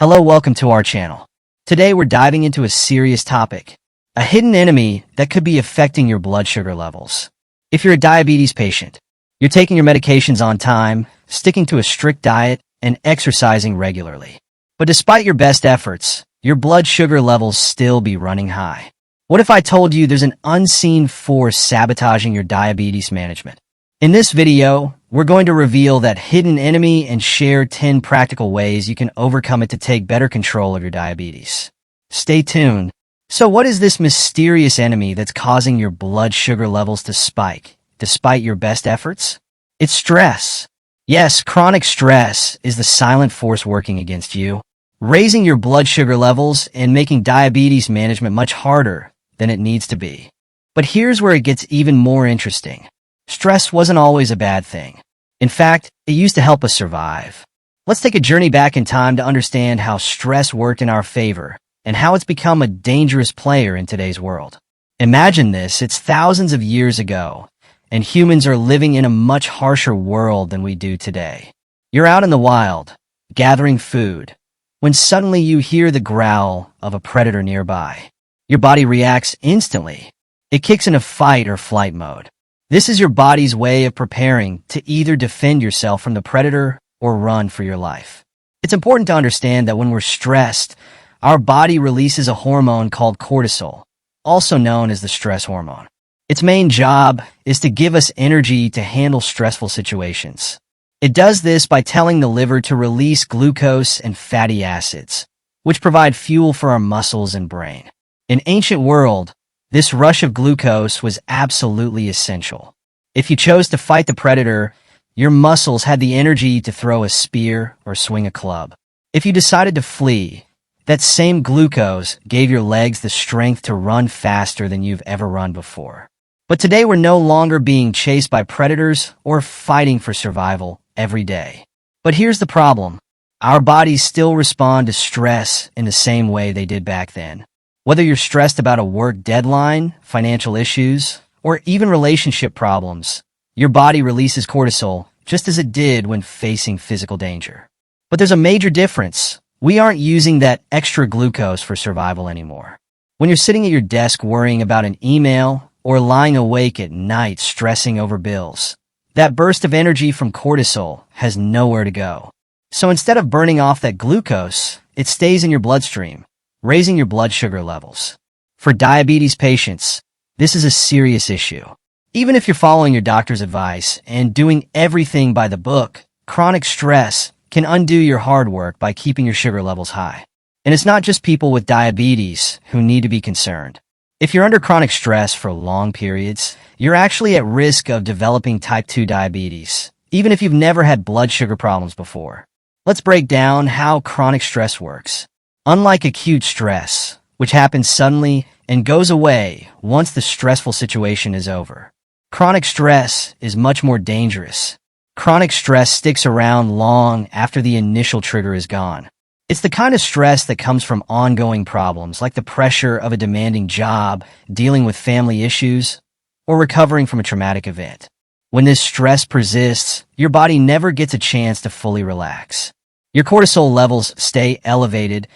Hello, welcome to our channel. Today we're diving into a serious topic, a hidden enemy that could be affecting your blood sugar levels. If you're a diabetes patient, you're taking your medications on time, sticking to a strict diet, and exercising regularly. But despite your best efforts, your blood sugar levels still be running high. What if I told you there's an unseen force sabotaging your diabetes management? In this video, we're going to reveal that hidden enemy and share 10 practical ways you can overcome it to take better control of your diabetes. Stay tuned. So what is this mysterious enemy that's causing your blood sugar levels to spike, despite your best efforts? It's stress. Yes, chronic stress is the silent force working against you, raising your blood sugar levels and making diabetes management much harder than it needs to be. But here's where it gets even more interesting. Stress wasn't always a bad thing. In fact, it used to help us survive. Let's take a journey back in time to understand how stress worked in our favor and how it's become a dangerous player in today's world. Imagine this, it's thousands of years ago, and humans are living in a much harsher world than we do today. You're out in the wild, gathering food, when suddenly you hear the growl of a predator nearby. Your body reacts instantly. It kicks into fight or flight mode. This is your body's way of preparing to either defend yourself from the predator or run for your life. It's important to understand that when we're stressed, our body releases a hormone called cortisol, also known as the stress hormone. Its main job is to give us energy to handle stressful situations. It does this by telling the liver to release glucose and fatty acids, which provide fuel for our muscles and brain. In ancient world, this rush of glucose was absolutely essential. If you chose to fight the predator, your muscles had the energy to throw a spear or swing a club. If you decided to flee, that same glucose gave your legs the strength to run faster than you've ever run before. But today we're no longer being chased by predators or fighting for survival every day. But here's the problem. Our bodies still respond to stress in the same way they did back then. Whether you're stressed about a work deadline, financial issues, or even relationship problems, your body releases cortisol just as it did when facing physical danger. But there's a major difference. We aren't using that extra glucose for survival anymore. When you're sitting at your desk worrying about an email or lying awake at night stressing over bills, that burst of energy from cortisol has nowhere to go. So instead of burning off that glucose, it stays in your bloodstream, raising your blood sugar levels. For diabetes patients, this is a serious issue. Even if you're following your doctor's advice and doing everything by the book, chronic stress can undo your hard work by keeping your sugar levels high. And it's not just people with diabetes who need to be concerned. If you're under chronic stress for long periods, you're actually at risk of developing type 2 diabetes, even if you've never had blood sugar problems before. Let's break down how chronic stress works. Unlike acute stress, which happens suddenly and goes away once the stressful situation is over, chronic stress is much more dangerous. Chronic stress sticks around long after the initial trigger is gone. It's the kind of stress that comes from ongoing problems like the pressure of a demanding job, dealing with family issues, or recovering from a traumatic event. When this stress persists, your body never gets a chance to fully relax. Your cortisol levels stay elevated,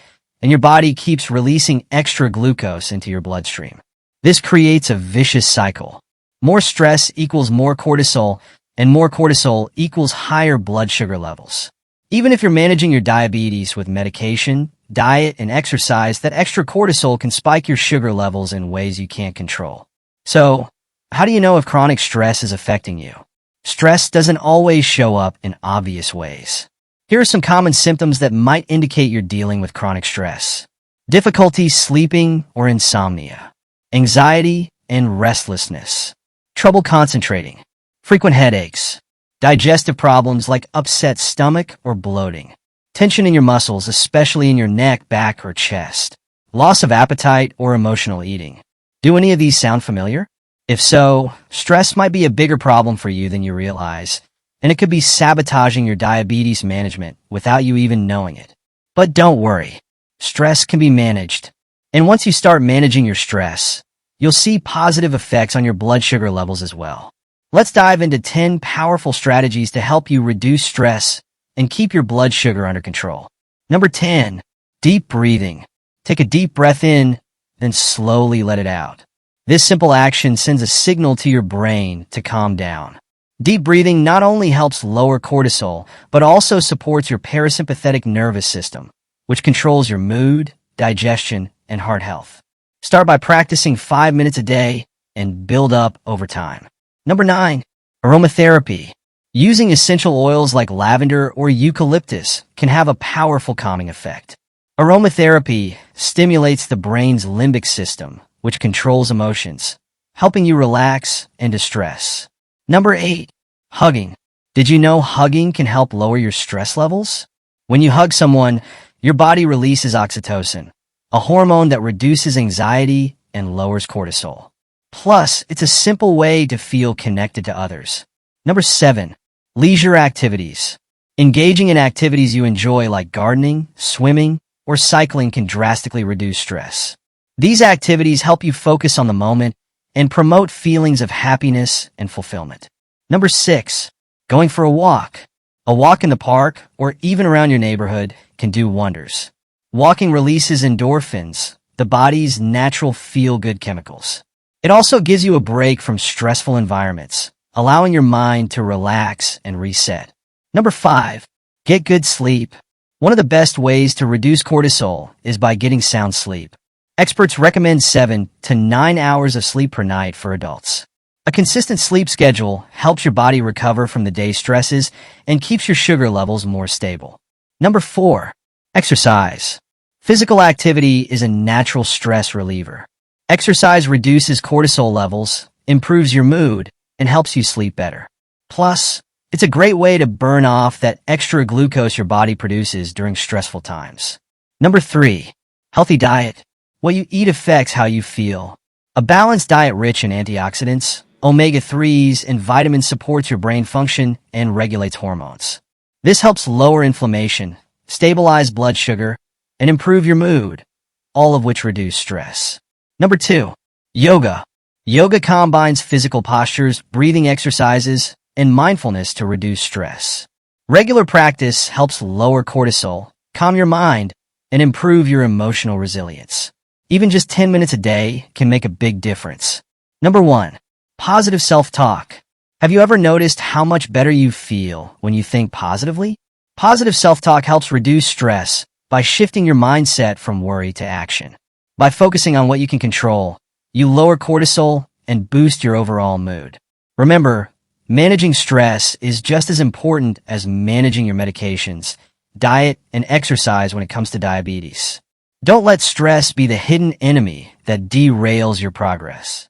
and your body keeps releasing extra glucose into your bloodstream. This creates a vicious cycle. More stress equals more cortisol, and more cortisol equals higher blood sugar levels. Even if you're managing your diabetes with medication, diet, and exercise, that extra cortisol can spike your sugar levels in ways you can't control. So, how do you know if chronic stress is affecting you? Stress doesn't always show up in obvious ways. Here are some common symptoms that might indicate you're dealing with chronic stress. Difficulty sleeping or insomnia, anxiety and restlessness, trouble concentrating, frequent headaches, digestive problems like upset stomach or bloating, tension in your muscles, especially in your neck, back, or chest, loss of appetite or emotional eating. Do any of these sound familiar? If so, stress might be a bigger problem for you than you realize, and it could be sabotaging your diabetes management without you even knowing it. But don't worry, stress can be managed. And once you start managing your stress, you'll see positive effects on your blood sugar levels as well. Let's dive into 10 powerful strategies to help you reduce stress and keep your blood sugar under control. Number 10. Deep breathing. Take a deep breath in, then slowly let it out. This simple action sends a signal to your brain to calm down. Deep breathing not only helps lower cortisol, but also supports your parasympathetic nervous system, which controls your mood, digestion, and heart health. Start by practicing 5 minutes a day and build up over time. Number 9, aromatherapy. Using essential oils like lavender or eucalyptus can have a powerful calming effect. Aromatherapy stimulates the brain's limbic system, which controls emotions, helping you relax and distress. Number 8, hugging. Did you know hugging can help lower your stress levels? When you hug someone, your body releases oxytocin, a hormone that reduces anxiety and lowers cortisol. Plus, it's a simple way to feel connected to others. Number 7, leisure activities. Engaging in activities you enjoy like gardening, swimming, or cycling can drastically reduce stress. These activities help you focus on the moment and promote feelings of happiness and fulfillment. Number 6, going for a walk. A walk in the park or even around your neighborhood can do wonders. Walking releases endorphins, the body's natural feel-good chemicals. It also gives you a break from stressful environments, allowing your mind to relax and reset. Number 5, get good sleep. One of the best ways to reduce cortisol is by getting sound sleep. Experts recommend 7 to 9 hours of sleep per night for adults. A consistent sleep schedule helps your body recover from the day's stresses and keeps your sugar levels more stable. Number 4, exercise. Physical activity is a natural stress reliever. Exercise reduces cortisol levels, improves your mood, and helps you sleep better. Plus, it's a great way to burn off that extra glucose your body produces during stressful times. Number 3, healthy diet. What you eat affects how you feel. A balanced diet rich in antioxidants, omega-3s, and vitamins supports your brain function and regulates hormones. This helps lower inflammation, stabilize blood sugar, and improve your mood, all of which reduce stress. Number 2, yoga. Yoga combines physical postures, breathing exercises, and mindfulness to reduce stress. Regular practice helps lower cortisol, calm your mind, and improve your emotional resilience. Even just 10 minutes a day can make a big difference. Number 1, positive self-talk. Have you ever noticed how much better you feel when you think positively? Positive self-talk helps reduce stress by shifting your mindset from worry to action. By focusing on what you can control, you lower cortisol and boost your overall mood. Remember, managing stress is just as important as managing your medications, diet, and exercise when it comes to diabetes. Don't let stress be the hidden enemy that derails your progress.